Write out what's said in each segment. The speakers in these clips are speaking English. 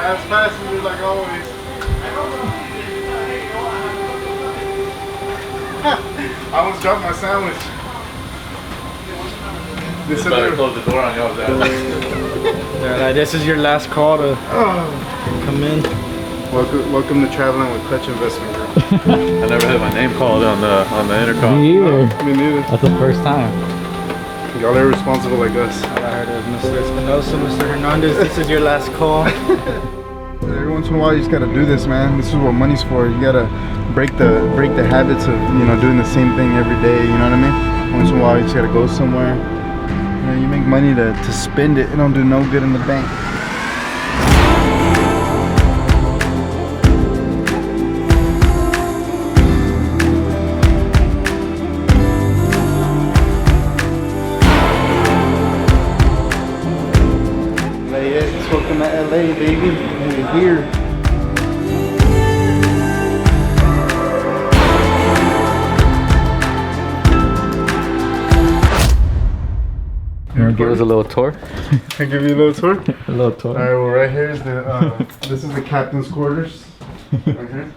Fast passengers like always. I almost dropped my sandwich. They said better close the door on y'all. This is your last call to come in. Welcome to traveling with Clutch Investment Group. I never had my name called on the intercom. Me either. Me neither. That's the first time. Y'all are responsible like us. All I heard is Mr. Espinosa, Mr. Hernandez, this is your last call. Every once in a while you just gotta do this, man. This is what money's for. You gotta break the habits of, you know, doing the same thing every day, you know what I mean? Once in a while you just gotta go somewhere. You know, you make money to spend it. It don't do no good in the bank. Welcome to LA, baby. We're here. You want to give us a little tour? Can I give you a little tour? A little tour. All right, well, right here is the, this is the captain's quarters. Right here.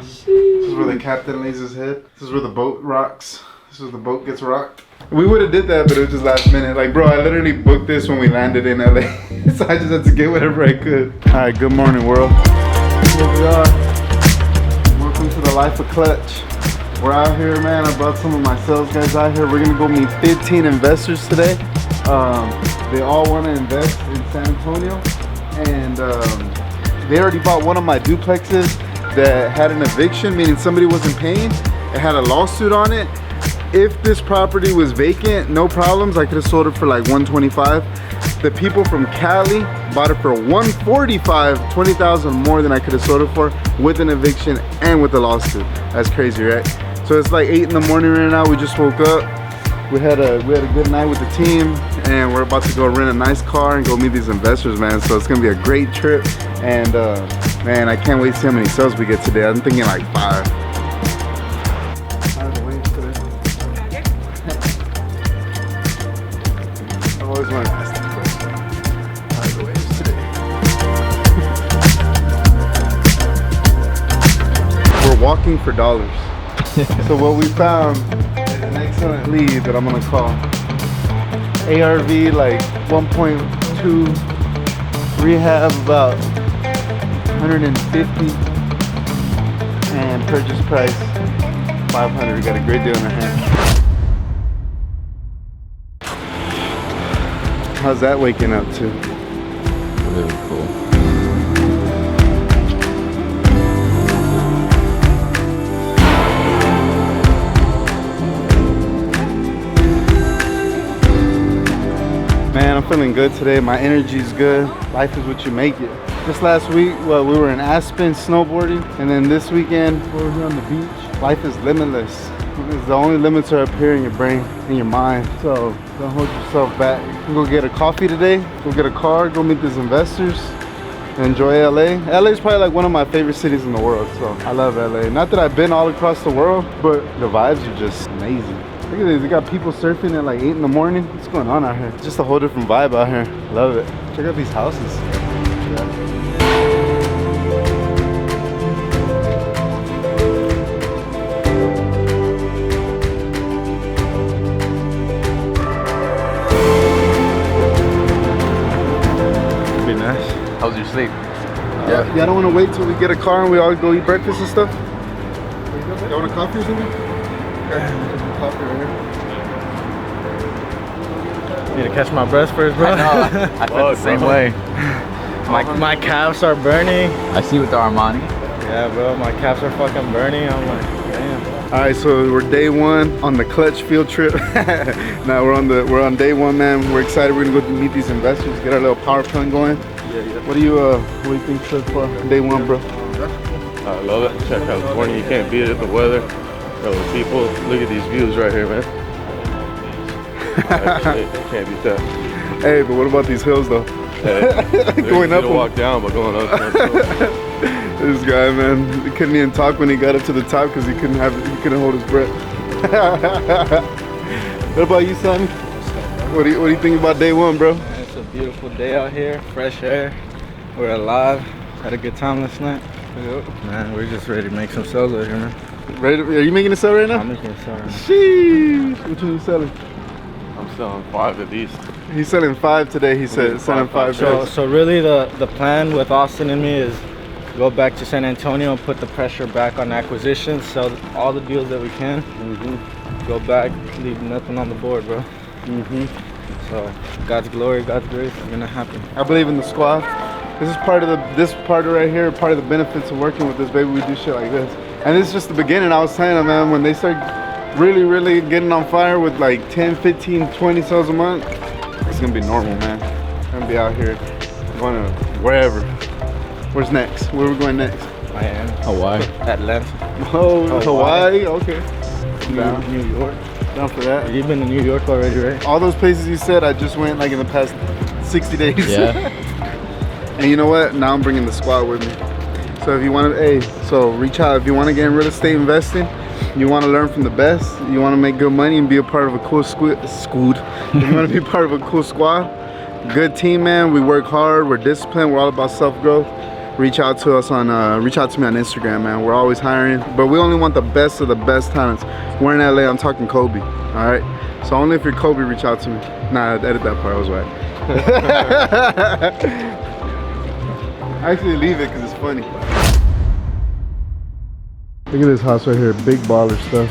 This is where the captain lays his head. This is where the boat rocks. This is where the boat gets rocked. We would have did that, but it was just last minute. Like, bro, I literally booked this when we landed in LA. So I just had to get whatever I could. All right, good morning, world. Here we are. Welcome to the life of Clutch. We're out here, man. I brought some of my sales guys out here. We're gonna go meet 15 investors today. They all want to invest in San Antonio, and they already bought one of my duplexes that had an eviction, meaning somebody wasn't paying. It had a lawsuit on it. If this property was vacant, no problems. I could have sold it for like 125. The people from Cali bought it for 145, 20,000 more than I could have sold it for with an eviction and with a lawsuit. That's crazy, right? So it's like 8 in the morning right now. We just woke up. We had a good night with the team, and we're about to go rent a nice car and go meet these investors, man. So it's gonna be a great trip, and man, I can't wait to see how many sales we get today. I'm thinking like 5. I always wanted to ask that question. How are the waves today? We're walking for dollars. So what we found is an excellent lead that I'm gonna call. ARV like 1.2, rehab about 150, and purchase price 500. We got a great deal in our hand. How's that waking up to? Really cool. Man, I'm feeling good today. My energy's good. Life is what you make it. Just last week, well, we were in Aspen snowboarding, and then this weekend, we were here on the beach. Life is limitless. The only limits are up here in your brain, in your mind. So don't hold yourself back. You can go get a coffee today, go get a car, go meet these investors, and enjoy LA. LA is probably like one of my favorite cities in the world, so I love LA. Not that I've been all across the world, but the vibes are just amazing. Look at this, they got people surfing at like 8 in the morning. What's going on out here? It's just a whole different vibe out here. Love it. Check out these houses. It'd be nice. How's your sleep? Yeah, y'all don't want to wait till we get a car and we all go eat breakfast and stuff? Y'all want a coffee or something? Coffee right here. Need to catch my breath first, bro. I feel the same way. My calves are burning. I see with the Armani. Yeah, bro, my calves are fucking burning. I'm like, damn. All right, so we're day one on the Clutch field trip. Now we're on day one, man. We're excited. We're gonna go meet these investors, get our little power plant going. Yeah. What do you think so far? Day one, bro. I love it. Check California. You can't beat it. The weather, the people. Look at these views right here, man. Can't beat that. Hey, but what about these hills, though? Hey, going up. To walk down, but going up. This guy, man, he couldn't even talk when he got up to the top because he couldn't hold his breath. What about you, son? What do you think about day one, bro? It's a beautiful day out here, fresh air. We're alive. Had a good time last night. Man, we're just ready to make some solo here, man. Ready? Are you making a sell right now? I'm making a solo. Sheesh. Which one are you selling? I'm selling 5 at least. He's selling 5 today. He said selling 5. So really the plan with Austin and me is go back to San Antonio and put the pressure back on acquisitions, sell all the deals that we can. Go back, leave nothing on the board, bro. So God's glory, God's grace is gonna happen. I believe in the squad. This is part of right here, part of the benefits of working with this baby. We do shit like this. And it's just the beginning. I was saying them, man, when they start really getting on fire with like 10, 15, 20 sales a month, it's gonna be normal, man. I'm gonna be out here going to wherever. Where's next? Where are we going next? Miami, Hawaii. Atlanta, Oh, Hawaii. Okay. Down. New York. Down for that. You've been to New York already, right? All those places you said, I just went like in the past 60 days. Yeah. And you know what? Now I'm bringing the squad with me. So if you want to, so reach out. If you want to get in real estate investing, you want to learn from the best, you want to make good money and be a part of a cool squad. If you want to be part of a cool squad, good team, man. We work hard. We're disciplined. We're all about self-growth. Reach out to us on, reach out to me on Instagram, man. We're always hiring, but we only want the best of the best talents. We're in LA. I'm talking Kobe. All right. So only if you're Kobe, reach out to me. Nah, edit that part. I was right. I actually leave it because it's funny. Look at this house right here, big baller stuff.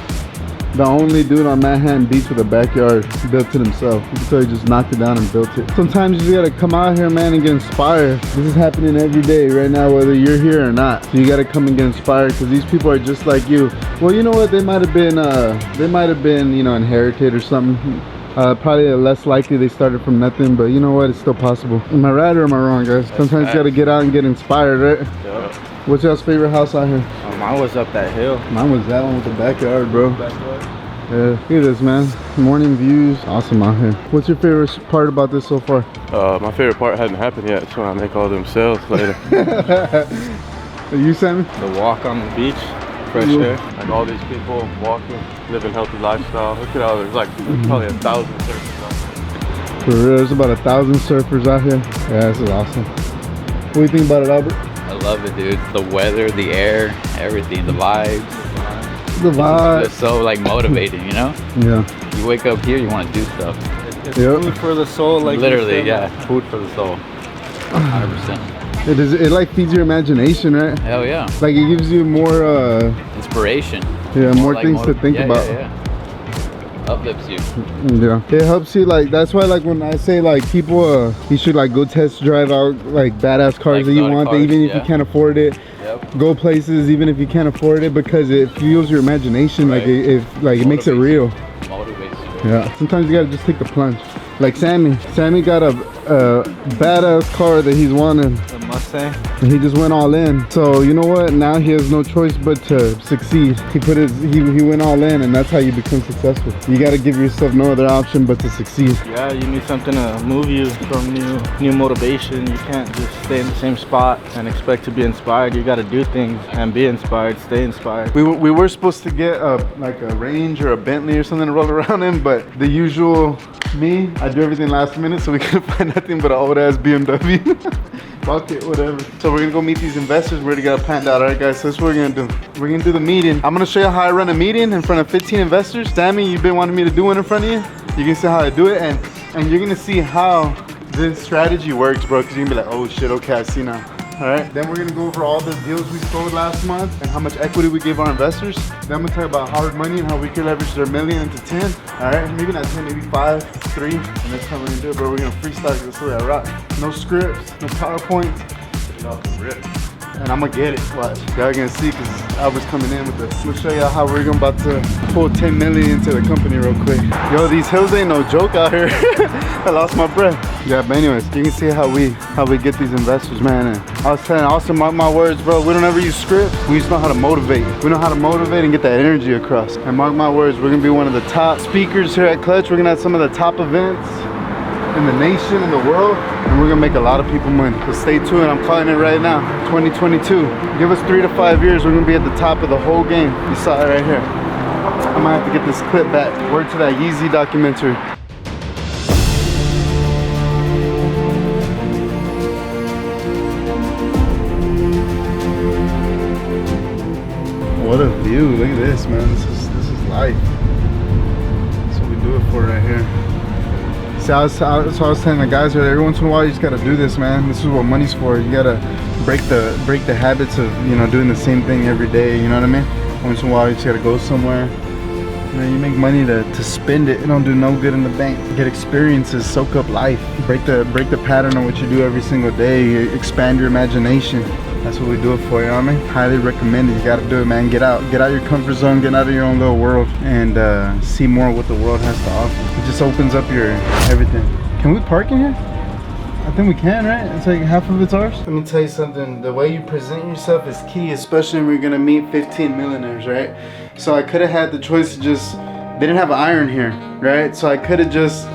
The only dude on Manhattan Beach with a backyard built it himself. You can tell he just knocked it down and built it. Sometimes you just gotta come out here, man, and get inspired. This is happening every day right now, whether you're here or not. So you gotta come and get inspired because these people are just like you. Well, you know what? They might have been, you know, inherited or something. Probably less likely they started from nothing, but you know what? It's still possible. Am I right or am I wrong, guys? Sometimes you gotta get out and get inspired, right? Yep. What's y'all's favorite house out here? Mine was up that hill. Mine was that one with the backyard, bro. Yeah, look at this, man. Morning views, awesome out here. What's your favorite part about this so far? My favorite part hasn't happened yet. It's when I make all them sales later. You, Sammy? The walk on the beach, fresh air. Like all these people walking, living healthy lifestyle. Look at how there's like probably 1,000 surfers out there. For real, there's about 1,000 surfers out here. Yeah, this is awesome. What do you think about it, Albert? I love it, dude. The weather, the air, everything, the vibes. The vibe. It's so like motivating, you know? Yeah. You wake up here, you want to do stuff. It's food for the soul, like literally, yeah. Food for the soul. 100%. It like feeds your imagination, right? Hell yeah. Like it gives you more Inspiration. yeah, more like things to think about. Yeah. Uplifts you. Yeah, it helps you. Like that's why, like when I say like people, you should like go test drive out like badass cars Like that you exotic want, cars, even if you yeah. can't afford it. Yep. Go places even if you can't afford it because it fuels your imagination. Right. Like it makes it Motivates real. Motivates you. Yeah. Sometimes you gotta just take the plunge. Like Sammy got a badass car that he's wanted. The Mustang. And he just went all in. So you know what? Now he has no choice but to succeed. He went all in, and that's how you become successful. You got to give yourself no other option but to succeed. Yeah, you need something to move you from new motivation. You can't just stay in the same spot and expect to be inspired. You got to do things and be inspired, stay inspired. We were supposed to get like a Range or a Bentley or something to roll around in, but the usual me, I do everything last minute, so we couldn't find nothing but an old ass BMW. Fuck it, whatever. So we're gonna go meet these investors. We already got it planned out. All right, guys, so that's what we're gonna do. We're gonna do the meeting. I'm gonna show you how I run a meeting in front of 15 investors. Sammy, you've been wanting me to do one in front of you. You can see how I do it, and you're gonna see how this strategy works, bro, because you're gonna be like, oh shit, okay, I see now. All right, then we're gonna go over all the deals we sold last month and how much equity we gave our investors. Then I'm gonna talk about hard money and how we could leverage their million into 10. All right, maybe not 10, maybe 5, 3, and that's how we're gonna do it, bro. We're gonna freestyle because that's the way I rock. No scripts, no PowerPoint. And I'm gonna get it, watch. Y'all gonna see because Albert's coming in with this. I'm gonna show y'all how we're about to pull 10 million into the company real quick. Yo, these hills ain't no joke out here. I lost my breath. Yeah, but anyways, you can see how we get these investors, man. And I was telling Austin, mark my words, bro, we don't ever use scripts. We just know how to motivate. We know how to motivate and get that energy across. And mark my words, we're gonna be one of the top speakers here at Clutch. We're gonna have some of the top events in the nation, in the world, and we're gonna make a lot of people money. So stay tuned, I'm calling it right now. 2022. Give us 3 to 5 years, we're gonna be at the top of the whole game. You saw it right here. I might have to get this clip back. Word to that Yeezy documentary. What a view! Look at this, man. This is life. That's what we do it for right here. See, I was telling the guys earlier, every once in a while you just gotta do this, man. This is what money's for. You gotta break the habits of, you know, doing the same thing every day. You know what I mean? Once in a while you just gotta go somewhere. You know, you make money to spend it. It don't do no good in the bank. Get experiences, soak up life. Break the pattern of what you do every single day. Expand your imagination. That's what we do it for, you know what I mean? Highly recommend it. You gotta do it, man. Get out your comfort zone, get out of your own little world, and see more of what the world has to offer. It just opens up your everything. Can we park in here? I think we can, right? It's like half of it's ours. Let me tell you something. The way you present yourself is key, especially when you're gonna meet 15 millionaires, right? So I could have had the choice to just, they didn't have an iron here, right? So I could have just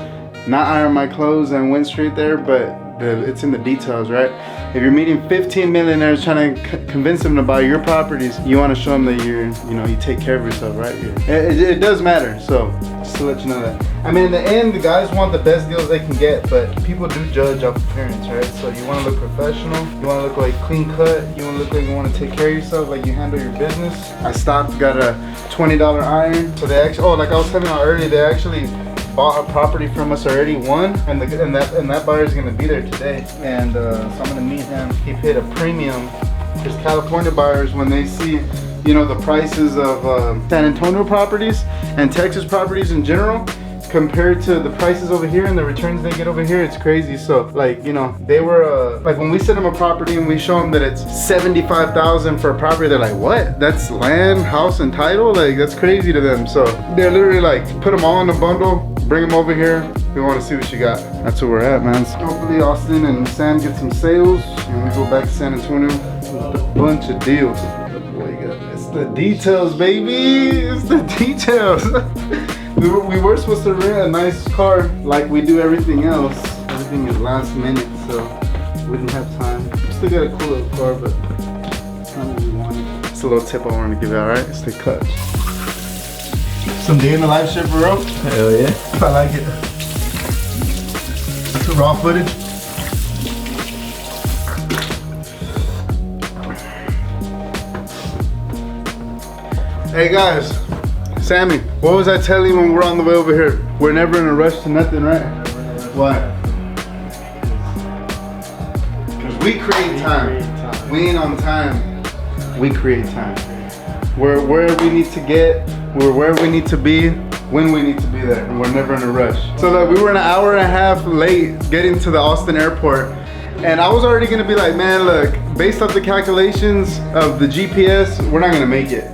not ironed my clothes and went straight there, but it's in the details, right? If you're meeting 15 millionaires trying to convince them to buy your properties, you want to show them that you take care of yourself, right? It does matter. So just to let you know that. I mean, in the end, the guys want the best deals they can get, but people do judge off appearance, right? So you want to look professional, you want to look like clean cut, you want to look like you want to take care of yourself, like you handle your business. I stopped, got a $20 iron. So they actually, like I was telling you earlier, they actually bought a property from us already, one, and that buyer's gonna be there today, and so I'm gonna meet him. He paid a premium because California buyers, when they see, you know, the prices of San Antonio properties and Texas properties in general compared to the prices over here and the returns they get over here, it's crazy. So like, you know, they were like, when we send them a property and we show them that it's $75,000 for a property, they're like, what? That's land, house, and title? Like, that's crazy to them. So they're literally like, put them all in a bundle, bring them over here. We want to see what you got. That's where we're at, man. So hopefully Austin and Sam get some sales and we go back to San Antonio with a bunch of deals. It's the details, baby. It's the details. We were supposed to rent a nice car like we do everything else. Everything is last minute, so we didn't have time. We still got a cool little car, but it's not what we wanted. It's a little tip I wanted to give you, alright? Stay clutch. Some day in the life shit, bro. Hell yeah. I like it. That's the raw footage. Hey guys. Sammy, what was I telling you when we're on the way over here? We're never in a rush to nothing, right? Why? Because we create time. We ain't on time. We create time. We're where we need to get. We're where we need to be when we need to be there. And we're never in a rush. So like, we were an hour and a half late getting to the Austin airport. And I was already gonna be like, man, look, based off the calculations of the GPS, we're not gonna make it.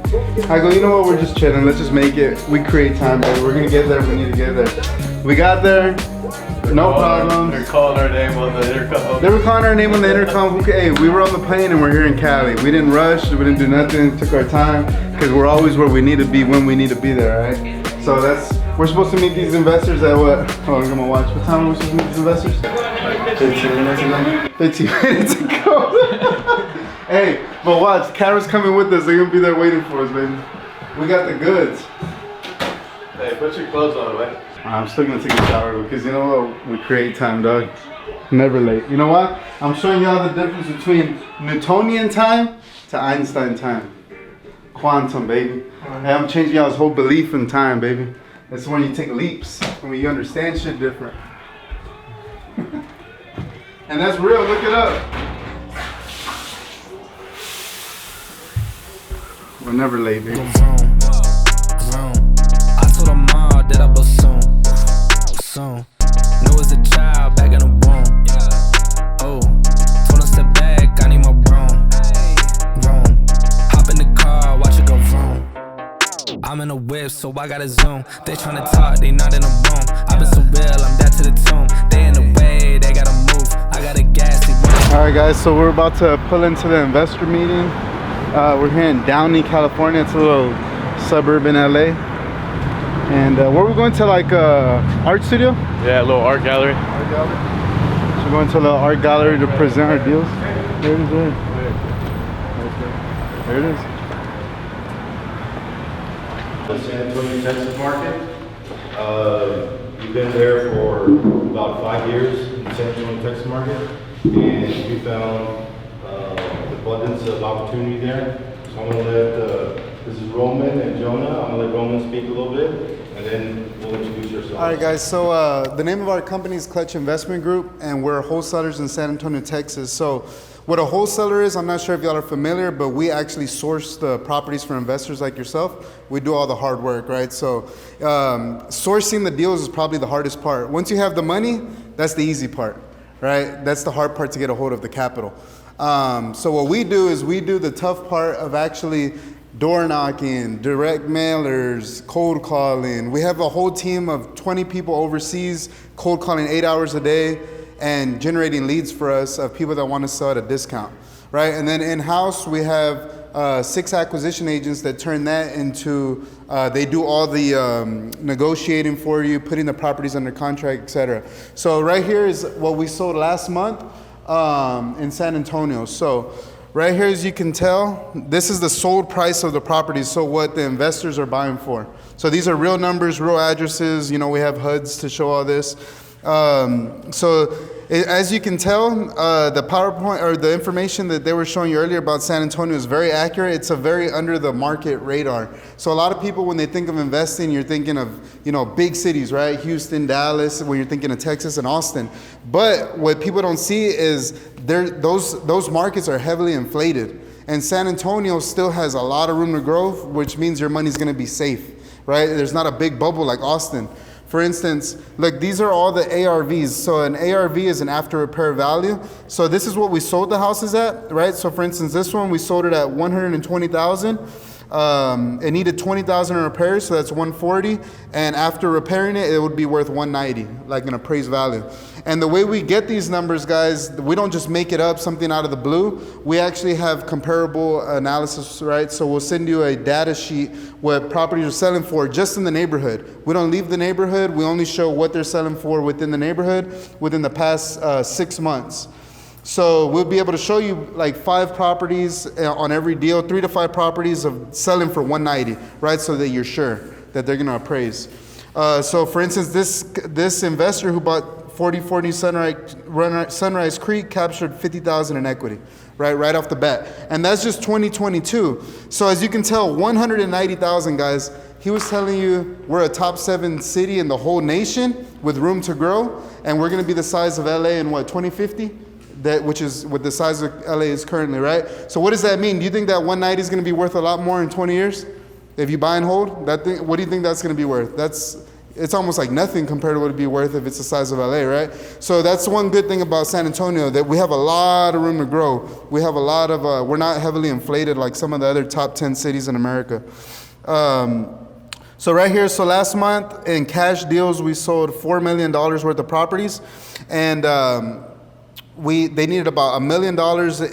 I go, you know what, we're just chilling, let's just make it. We create time, baby. We're gonna get there, we need to get there. We got there, no problem. They're calling our name on the intercom. They were calling our name on the intercom. Okay, we were on the plane and we're here in Cali. We didn't rush, we didn't do nothing, took our time, because we're always where we need to be when we need to be there, right? So we're supposed to meet these investors at what? Oh, I'm gonna watch. What time are we supposed to meet these investors? 15 minutes ago. 15 minutes ago. Hey, but watch, Kara's coming with us. They're gonna be there waiting for us, baby. We got the goods. Hey, put your clothes on, man. I'm still gonna take a shower because you know what? We create time, dog. Never late. You know what? I'm showing y'all the difference between Newtonian time to Einstein time. Quantum, baby. Hey, I'm changing y'all's whole belief in time, baby. That's when you take leaps, when you understand shit different. And that's real, look it up. We're never late, baby. I told her mom that I will soon. Know as a child back in the womb. Oh, told her step back, I need my room. Hop in the car, watch it go vroom. I'm in a whip, so I gotta zoom. They tryna talk, they not in the room. I been so real, I'm dead to the tomb. They in the way, they gotta move. I gotta gas it. All right, guys, so we're about to pull into the investor meeting. We're here in Downey, California. It's a little suburb in LA. And where are we going to, like art studio? Yeah, a little art gallery. Art gallery. So we're going to the art gallery to present our deals. There it is, there. There it is. The San Antonio, Texas market. We've been there for about 5 years in the San Antonio, Texas market, and we found abundance of opportunity there. So I'm going to let This is Roman and Jonah. I'm gonna let Roman speak a little bit, and then we'll introduce yourself. All right, guys. So the name of our company is Clutch Investment Group, and we're wholesalers in San Antonio, Texas. So what a wholesaler is, I'm not sure if y'all are familiar, but we actually source the properties for investors like yourself. We do all the hard work, right? So sourcing the deals is probably the hardest part. Once you have the money, that's the easy part, right? That's the hard part, to get a hold of the capital. So what we do is we do the tough part of actually door knocking, direct mailers, cold calling. We have a whole team of 20 people overseas, cold calling 8 hours a day and generating leads for us of people that want to sell at a discount, right? And then in-house, we have 6 acquisition agents that turn that into, they do all the negotiating for you, putting the properties under contract, etc. So right here is what we sold last month in San Antonio. So right here, as you can tell, this is the sold price of the property, so what the investors are buying for. So these are real numbers, real addresses. You know, we have HUDs to show all this. As you can tell, the PowerPoint or the information that they were showing you earlier about San Antonio is very accurate. It's a very under the market radar. So a lot of people, when they think of investing, you're thinking of, you know, big cities, right? Houston, Dallas, when you're thinking of Texas and Austin. But what people don't see is those markets are heavily inflated. And San Antonio still has a lot of room to grow, which means your money's gonna be safe, right? There's not a big bubble like Austin. For instance, look, these are all the ARVs. So an ARV is an after repair value. So this is what we sold the houses at, right? So for instance, this one, we sold it at $120,000. It needed $20,000 in repairs, so that's $140,000. And after repairing it, it would be worth $190,000, like an appraised value. And the way we get these numbers, guys, we don't just make it up, something out of the blue. We actually have comparable analysis, right? So we'll send you a data sheet what properties are selling for just in the neighborhood. We don't leave the neighborhood. We only show what they're selling for within the neighborhood within the past 6 months. So we'll be able to show you like 5 properties on every deal, 3 to 5 properties of selling for $190,000, right? So that you're sure that they're gonna appraise. So for instance, this investor who bought 4040 Sunrise Creek captured $50,000 in equity, right off the bat. And that's just 2022. So as you can tell, $190,000, guys. He was telling you we're a top 7 city in the whole nation with room to grow, and we're gonna be the size of LA in what, 2050? Which is what the size of LA is currently, right? So what does that mean? Do you think that 190 is gonna be worth a lot more in 20 years? If you buy and hold, what do you think that's gonna be worth? It's almost like nothing compared to what it'd be worth if it's the size of LA, right? So that's one good thing about San Antonio, that we have a lot of room to grow. We have a lot of, we're not heavily inflated like some of the other top 10 cities in America. So right here, so last month in cash deals, we sold $4 million worth of properties, and they needed about $1 million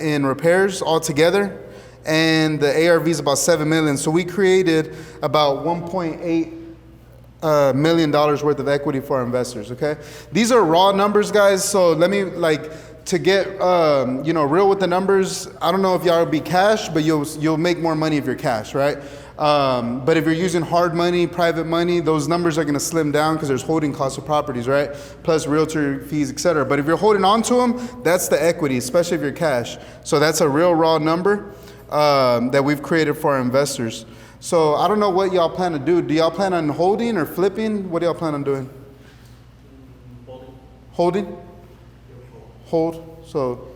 in repairs altogether, and the ARV is about $7 million. So we created about $1.8 million worth of equity for our investors, okay? These are raw numbers, guys, so let me, to get real with the numbers, I don't know if y'all will be cash, but you'll make more money if you're cash, right? But if you're using hard money, private money, those numbers are gonna slim down because there's holding costs of properties, right? Plus realtor fees, etc. But if you're holding on to them, that's the equity, especially if you're cash. So that's a real raw number that we've created for our investors. So I don't know what y'all plan to do. Do y'all plan on holding or flipping? What do y'all plan on doing? Holding? Hold. So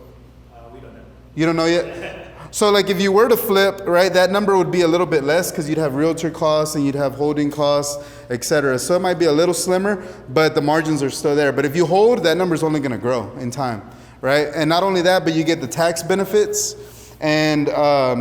we don't know. You don't know yet? So like if you were to flip, right, that number would be a little bit less because you'd have realtor costs and you'd have holding costs, etc. So it might be a little slimmer, but the margins are still there. But if you hold, that number is only going to grow in time, right? And not only that, but you get the tax benefits and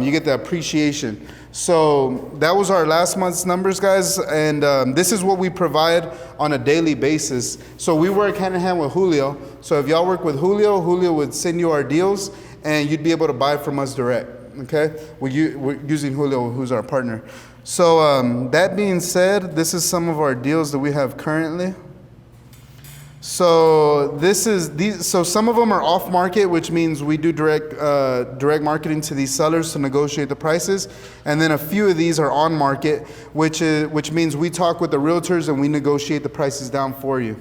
you get the appreciation. So that was our last month's numbers, guys, and this is what we provide on a daily basis. So we work hand in hand with Julio. So if y'all work with Julio, Julio would send you our deals, and you'd be able to buy from us direct, okay? We're using Julio, who's our partner. So that being said, this is some of our deals that we have currently. So so some of them are off market, which means we do direct marketing to these sellers to negotiate the prices, and then a few of these are on market, which means we talk with the realtors and we negotiate the prices down for you.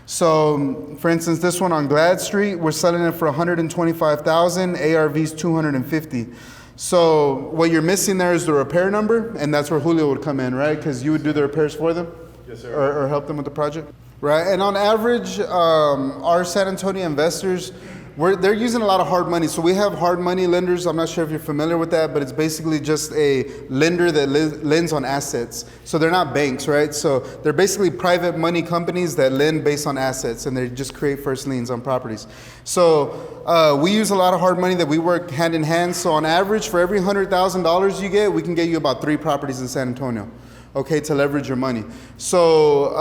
So, for instance, this one on Glad Street, we're selling it for $125,000, ARV's $250,000. So what you're missing there is the repair number, and that's where Julio would come in, right? Because you would do the repairs for them? Yes, sir. Or help them with the project? Right, and on average, our San Antonio investors, they're using a lot of hard money. So we have hard money lenders. I'm not sure if you're familiar with that, but it's basically just a lender that lends on assets. So they're not banks, right? So they're basically private money companies that lend based on assets, and they just create first liens on properties. So we use a lot of hard money that we work hand in hand. So on average, for every $100,000 you get, we can get you about 3 properties in San Antonio. Okay, to leverage your money. So,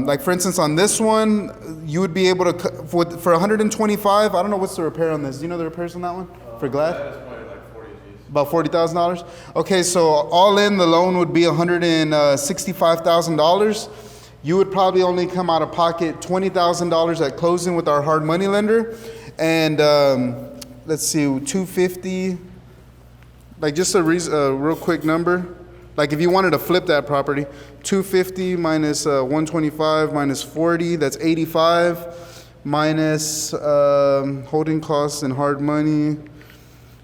like for instance, on this one, you would be able to, for 125, I don't know what's the repair on this. Do you know the repairs on that one? For Glad? That is probably like 40 G's. About $40,000? Okay, so all in, the loan would be $165,000. You would probably only come out of pocket $20,000 at closing with our hard money lender. And let's see, 250, like just a real quick number. Like if you wanted to flip that property, 250 minus 125 minus 40, that's 85, minus holding costs and hard money.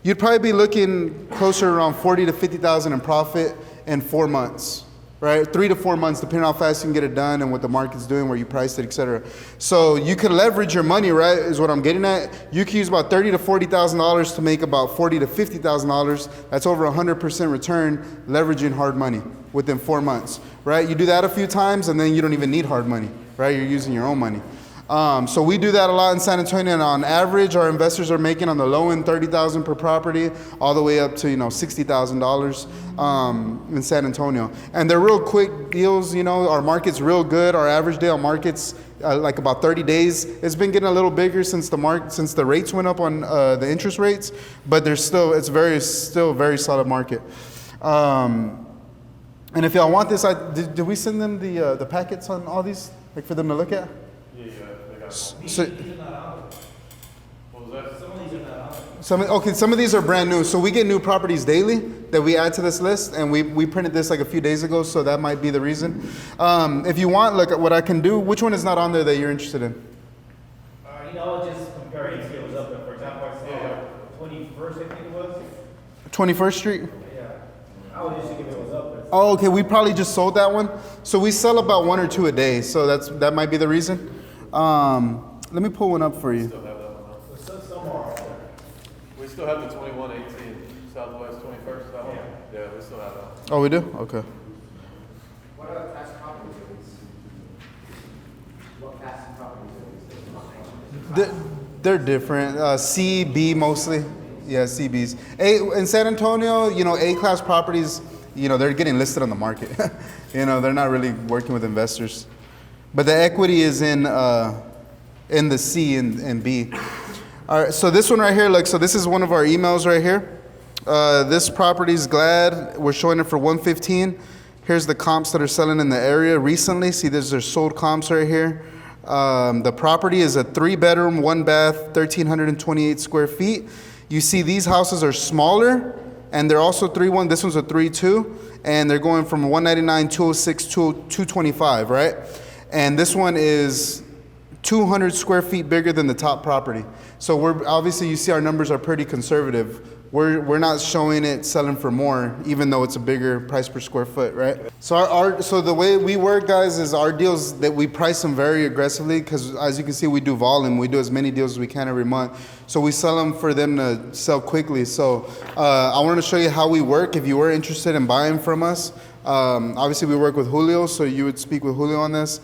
You'd probably be looking closer around 40 to 50,000 in profit in 4 months, right? 3 to 4 months, depending on how fast you can get it done and what the market's doing, where you priced it, et cetera. So you could leverage your money, right? Is what I'm getting at. You could use about $30,000 to $40,000 to make about $40,000 to $50,000. That's over 100% return leveraging hard money within 4 months, right? You do that a few times, and then you don't even need hard money, right? You're using your own money. So we do that a lot in San Antonio, and on average, our investors are making on the low end $30,000 per property, all the way up to $60,000 in San Antonio. And they're real quick deals. Our market's real good. Our average day on market's like about 30 days. It's been getting a little bigger since the rates went up on the interest rates, but it's still a very solid market. And if y'all want this, did we send them the packets on all these, like for them to look at? So, some of these are brand new. So we get new properties daily that we add to this list, and we printed this like a few days ago, so that might be the reason. If you want, look at what I can do. Which one is not on there that you're interested in? Just comparing skills up. For example, I saw 21st, I think it was. 21st Street? Yeah. I was just thinking it was up. Oh, okay. We probably just sold that one. So we sell about 1 or 2 a day. So that might be the reason. Let me pull one up for you. We still have that one. We still have the 2118 Southwest 21st. That one. Yeah, we still have that. Oh, we do? Okay. What other class of properties are these? What class of properties are these? They're different. C, B mostly. Yeah, CBs. In San Antonio, A-class properties, they're getting listed on the market. They're not really working with investors. But the equity is in the C and B. All right, so this one right here, so this is one of our emails right here. This property's Glad. We're showing it for $115. Here's the comps that are selling in the area recently. See, there's sold comps right here. The property is a 3-bedroom, 1-bath, 1,328 square feet. You see these houses are smaller, and they're also 3-1. This one's a 3-2, and they're going from 199, 206, 225, right? And this one is 200 square feet bigger than the top property. So we're obviously, you see our numbers are pretty conservative. We're not showing it selling for more, even though it's a bigger price per square foot, right? So so the way we work, guys, is our deals that we price them very aggressively, because as you can see, we do volume. We do as many deals as we can every month. So we sell them for them to sell quickly. So I wanted to show you how we work. If you were interested in buying from us, obviously we work with Julio, so you would speak with Julio on this.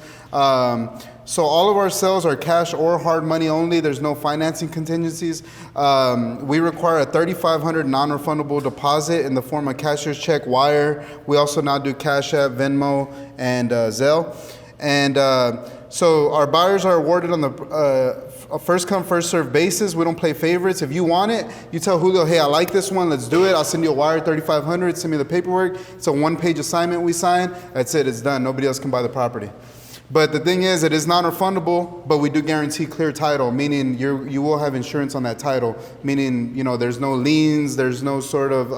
So all of our sales are cash or hard money only. There's no financing contingencies. We require a $3,500 non-refundable deposit in the form of cashier's check, wire. We also now do Cash App, Venmo, and Zelle. And so our buyers are awarded on the a first come, first served basis. We don't play favorites. If you want it, you tell Julio, hey, I like this one, let's do it. I'll send you a wire, $3,500, send me the paperwork. It's a 1-page assignment we sign. That's it, it's done. Nobody else can buy the property. But the thing is, it is non-refundable, but we do guarantee clear title, meaning you will have insurance on that title, meaning, there's no liens, there's no sort of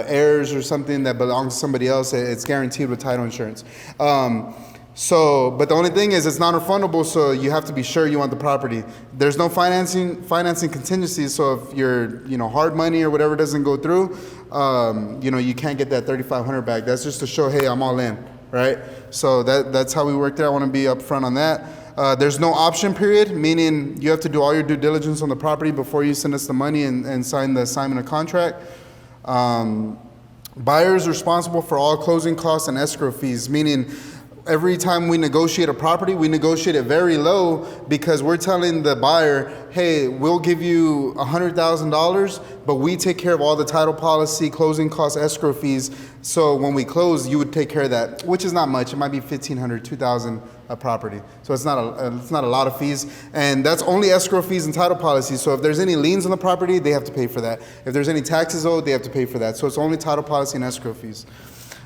heirs or something that belongs to somebody else. It's guaranteed with title insurance. So, but the only thing is it's non-refundable, so you have to be sure you want the property. There's no financing contingencies, so if your hard money or whatever doesn't go through, you can't get that 3,500 back. That's just to show, hey, I'm all in, right? So that's how we work there. I want to be upfront on that. There's no option period, meaning you have to do all your due diligence on the property before you send us the money and sign the assignment of contract. Buyers responsible for all closing costs and escrow fees, meaning every time we negotiate a property, we negotiate it very low because we're telling the buyer, hey, we'll give you $100,000, but we take care of all the title policy, closing costs, escrow fees. So when we close, you would take care of that, which is not much. It might be $1,500, $2,000 a property. So it's not a lot of fees. And that's only escrow fees and title policy. So if there's any liens on the property, they have to pay for that. If there's any taxes owed, they have to pay for that. So it's only title policy and escrow fees.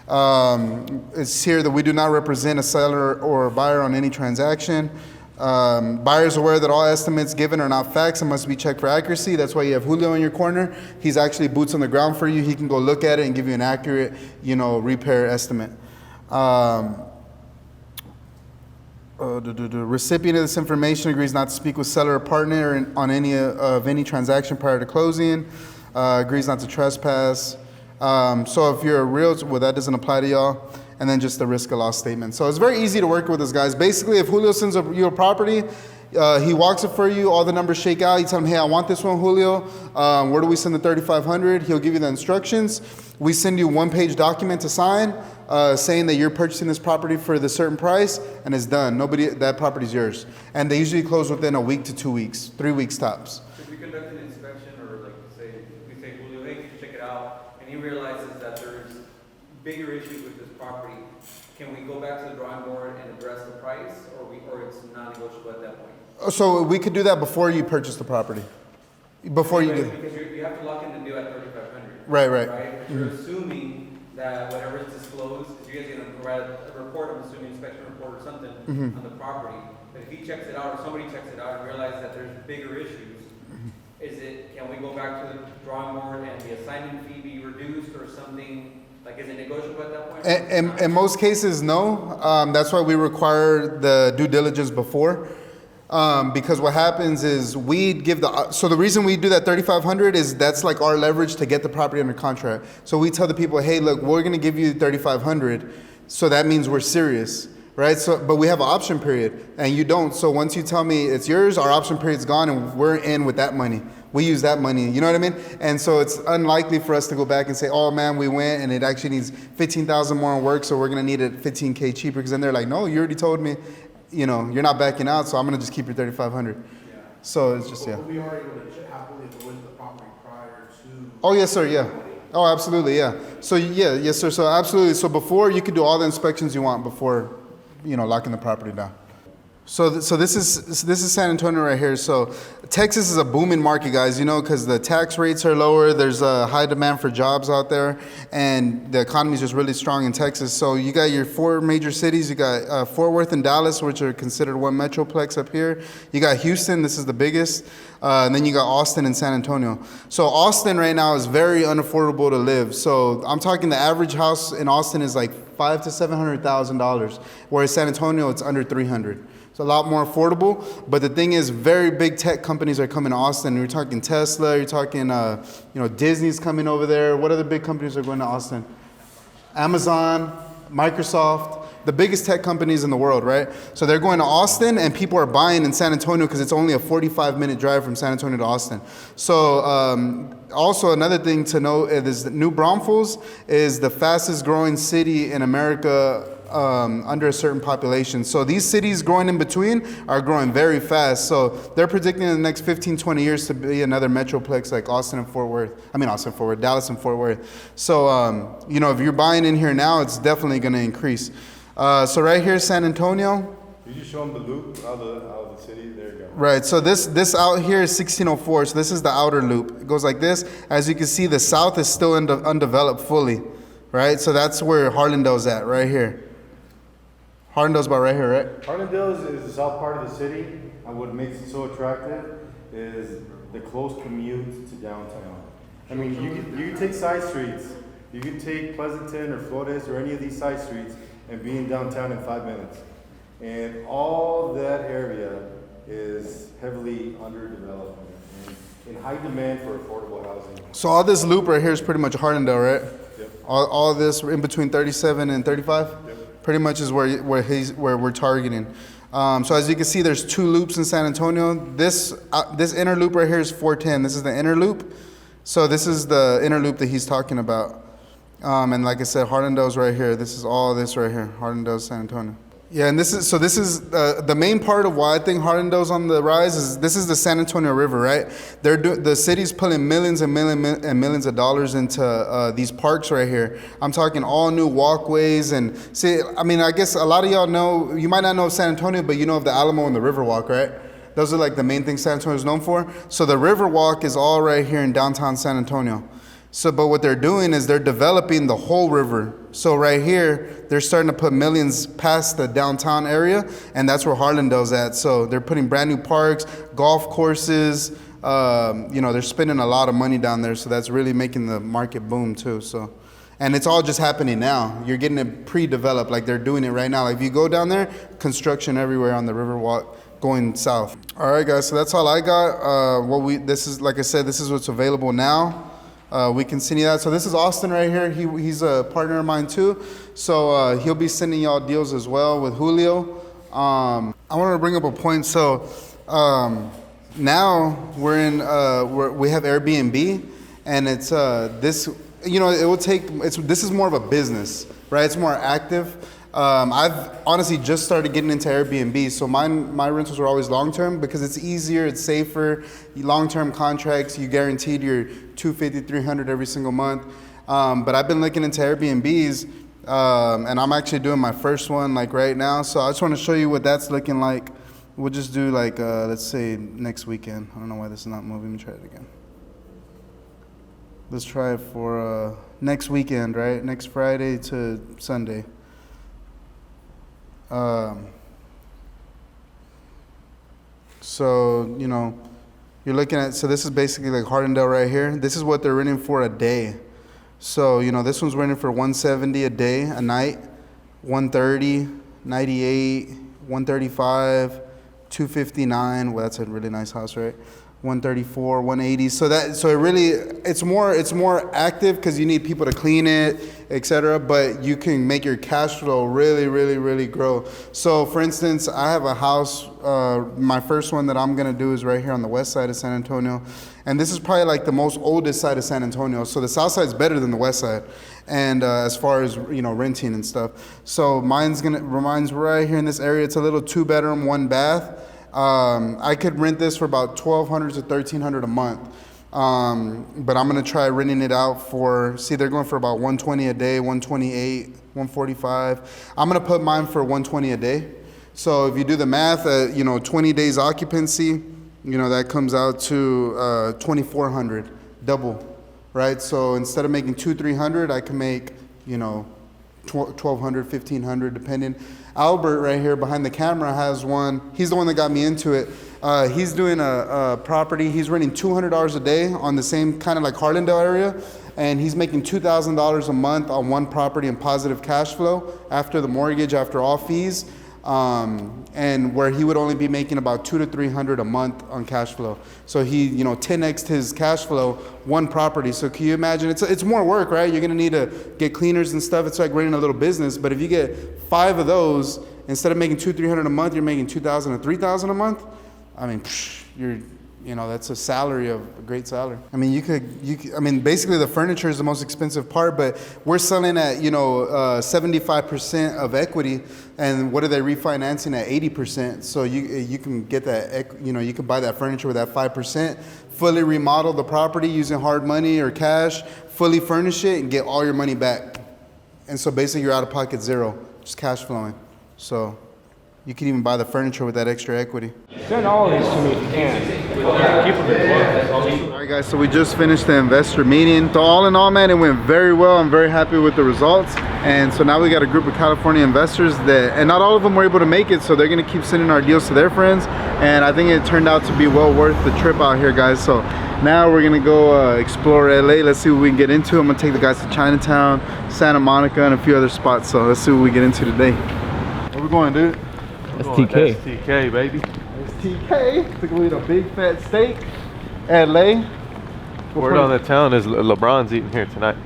It's here that we do not represent a seller or a buyer on any transaction. Buyers aware that all estimates given are not facts and must be checked for accuracy. That's why you have Julio in your corner. He's actually boots on the ground for you. He can go look at it and give you an accurate, repair estimate. The recipient of this information agrees not to speak with seller or partner on any transaction prior to closing. Agrees not to trespass. So if you're a realtor, well, that doesn't apply to y'all. And then just the risk of loss statement. So it's very easy to work with this, guys. Basically, if Julio sends you a property, he walks it for you, all the numbers shake out. You tell him, hey, I want this one, Julio. Where do we send the 3,500? He'll give you the instructions. We send you a one-page document to sign saying that you're purchasing this property for the certain price, and it's done. That property's yours. And they usually close within a week to 2 weeks, 3 weeks tops. If we conduct an inspection or we say, Julio, hey, you check it out, and he realizes that there's bigger issues with this property, can we go back to the drawing board and address the price, or it's non-negotiable at that point? So we could do that before you purchase the property. Before you do. Because you have to lock in the deal at 3,500. Right. But you're assuming that whatever is disclosed, if you guys are going to provide a report, I'm assuming inspection report or something on the property, but if he checks it out or somebody checks it out and realizes that there's bigger issues, can we go back to the drawing board and the assignment fee be reduced or something? Like, is it negotiable at that point? In most cases, no. That's why we require the due diligence before. Because what happens is so the reason we do that 3,500 is that's like our leverage to get the property under contract. So we tell the people, hey, look, we're going to give you 3,500. So that means we're serious, right? So, but we have an option period and you don't. So once you tell me it's yours, our option period's gone and we're in with that money. We use that money, you know what I mean? And so it's unlikely for us to go back and say, oh man, we went and it actually needs 15,000 more on work, so we're gonna need it 15K cheaper, because then they're like, no, you already told me, you're not backing out, so I'm gonna just keep your 3,500. Yeah. So it's just, yeah. We are able to have Julio go into the property prior to. Oh, yes, sir, yeah. Oh, absolutely, yeah. So yes, sir, so absolutely. So before, you could do all the inspections you want before, locking the property down. So this is San Antonio right here. So Texas is a booming market, guys, because the tax rates are lower. There's a high demand for jobs out there, and the economy is just really strong in Texas. So you got your 4 major cities. You got Fort Worth and Dallas, which are considered one metroplex up here. You got Houston. This is the biggest. And then you got Austin and San Antonio. So Austin right now is very unaffordable to live. So I'm talking the average house in Austin is like $500,000 to $700,000, whereas San Antonio it's under $300,000. It's a lot more affordable, but the thing is, very big tech companies are coming to Austin. You're talking Tesla, you're talking, Disney's coming over there. What other big companies are going to Austin? Amazon, Microsoft, the biggest tech companies in the world, right? So they're going to Austin, and people are buying in San Antonio because it's only a 45-minute drive from San Antonio to Austin. So also another thing to note is that New Braunfels is the fastest growing city in America under a certain population. So these cities growing in between are growing very fast. So they're predicting in the next 15, 20 years to be another metroplex like Dallas and Fort Worth. So, if you're buying in here now, it's definitely going to increase. So right here, San Antonio. You just show them the loop out of the city. There you go. Right. So this out here is 1604. So this is the outer loop. It goes like this. As you can see, the south is still undeveloped fully. Right. So that's where Harlandale's at, right here. Harlandale's about right here, right? Harlandale is the south part of the city, and what makes it so attractive is the close commute to downtown. I mean, you can take side streets. You can take Pleasanton or Flores or any of these side streets and be in downtown in 5 minutes. And all that area is heavily underdeveloped and in high demand for affordable housing. So all this loop right here is pretty much Hardendale, right? Yep. All this in between 37 and 35, pretty much is where we're targeting. So as you can see, there's 2 loops in San Antonio. This inner loop right here is 410. This is the inner loop. So this is the inner loop that he's talking about. And like I said, Hardendale's right here. This is all this right here, Hardendale, San Antonio. Yeah, and this is the main part of why I think Hardendale's on the rise is this is the San Antonio River, right? The city's pulling millions and millions of dollars into these parks right here. I'm talking all new walkways and see. I mean, I guess a lot of y'all know. You might not know of San Antonio, but you know of the Alamo and the Riverwalk, right? Those are like the main things San Antonio is known for. So the Riverwalk is all right here in downtown San Antonio. So, but what they're doing is they're developing the whole river. So right here, they're starting to put millions past the downtown area, and that's where Hardendale's at. So they're putting brand new parks, golf courses. They're spending a lot of money down there. So that's really making the market boom too. So, and it's all just happening now. You're getting it pre-developed, like they're doing it right now. Like if you go down there, construction everywhere on the Riverwalk going south. All right, guys. So that's all I got. This is like I said, this is what's available now. We can send you that. So this is Austin right here. He's a partner of mine too. So he'll be sending y'all deals as well with Julio. I wanted to bring up a point. So now we're in. We have Airbnb, and it's this. This is more of a business, right? It's more active. I've honestly just started getting into Airbnb, so my rentals are always long-term because it's easier, it's safer, long-term contracts, you guaranteed your $250, $300 every single month. But I've been looking into Airbnbs, and I'm actually doing my first one like right now, so I just want to show you what that's looking like. We'll just do like, let's say next weekend. I don't know why this is not moving. Let me try it again. Let's try it for next weekend, right? Next Friday to Sunday. So, you're looking at, so this is basically like Hardendale right here. This is what they're renting for a day. So, this one's renting for $170 a day, a night, $130, $98, $135, $259. Well, that's a really nice house, right? $134, $180. So it's more active because you need people to clean it, etc. But you can make your cash flow really, really, really grow. So for instance, I have a house. My first one that I'm gonna do is right here on the west side of San Antonio, and this is probably like the most oldest side of San Antonio. So the south side is better than the west side, and as far as renting and stuff. So mine's right here in this area. It's a little 2-bedroom, 1 bath. I could rent this for about $1,200 to $1,300 a month. But I'm going to try renting it out they're going for about $120 a day, $128, $145. I'm going to put mine for $120 a day. So if you do the math, 20 days occupancy, that comes out to $2,400, double, right? So instead of making $200-$300, I can make, $1,200, $1,500, depending. Albert right here behind the camera has one. He's the one that got me into it. He's doing a property. He's renting $200 a day on the same kind of like Hardendale area, and he's making $2,000 a month on one property in positive cash flow after the mortgage, after all fees, and where he would only be making about $200 to $300 a month on cash flow. So he 10x'd his cash flow, one property. So can you imagine? It's more work, right? You're gonna need to get cleaners and stuff. It's like running a little business. But if you get 5 of those, instead of making $200 to $300 a month, you're making $2,000 to $3,000 a month. I mean, that's a salary of a great salary. I mean, you could, basically the furniture is the most expensive part, but we're selling at, 75% of equity, and what are they refinancing at 80%? So you can get that, you can buy that furniture with that 5%, fully remodel the property using hard money or cash, fully furnish it and get all your money back. And so basically you're out of pocket zero, just cash flowing. So you can even buy the furniture with that extra equity. Send all of these to me if you can. Keep them in All right, guys, so we just finished the investor meeting. So all in all, man, it went very well. I'm very happy with the results. And so now we got a group of California investors and not all of them were able to make it, so they're gonna keep sending our deals to their friends. And I think it turned out to be well worth the trip out here, guys. So now we're gonna go explore LA. Let's see what we can get into. I'm gonna take the guys to Chinatown, Santa Monica, and a few other spots. So let's see what we get into today. Where we going, dude? That's Going TK. with STK, baby. It's TK. Took away the big fat steak. LA. Word on the town is LeBron's eating here tonight.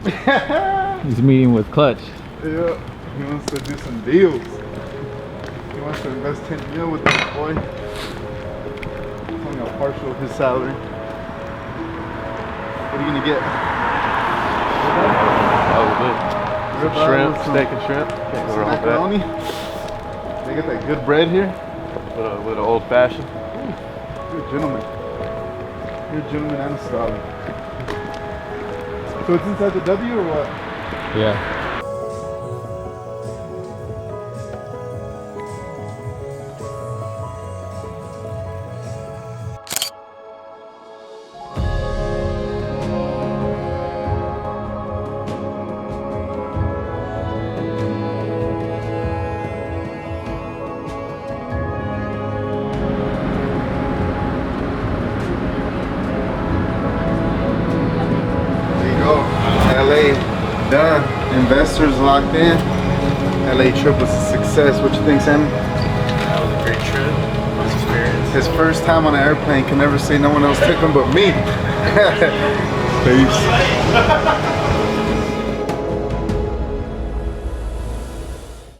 He's meeting with Clutch. Yeah, he wants to do some deals. He wants to invest 10 mil with this boy. He's only a partial of his salary. What are you gonna get? That was good. Some shrimp, steak and shrimp. Can't go Some wrong with macaroni. that. They got that good bread here. With an old fashioned. You're a gentleman. You're a gentleman and a scholar. So it's inside the W or what? Yeah. LA done. Investors locked in. LA trip was a success. What you think, Sam? That was a great trip. Experience. His first time on an airplane, can never say no one else took him but me. Peace.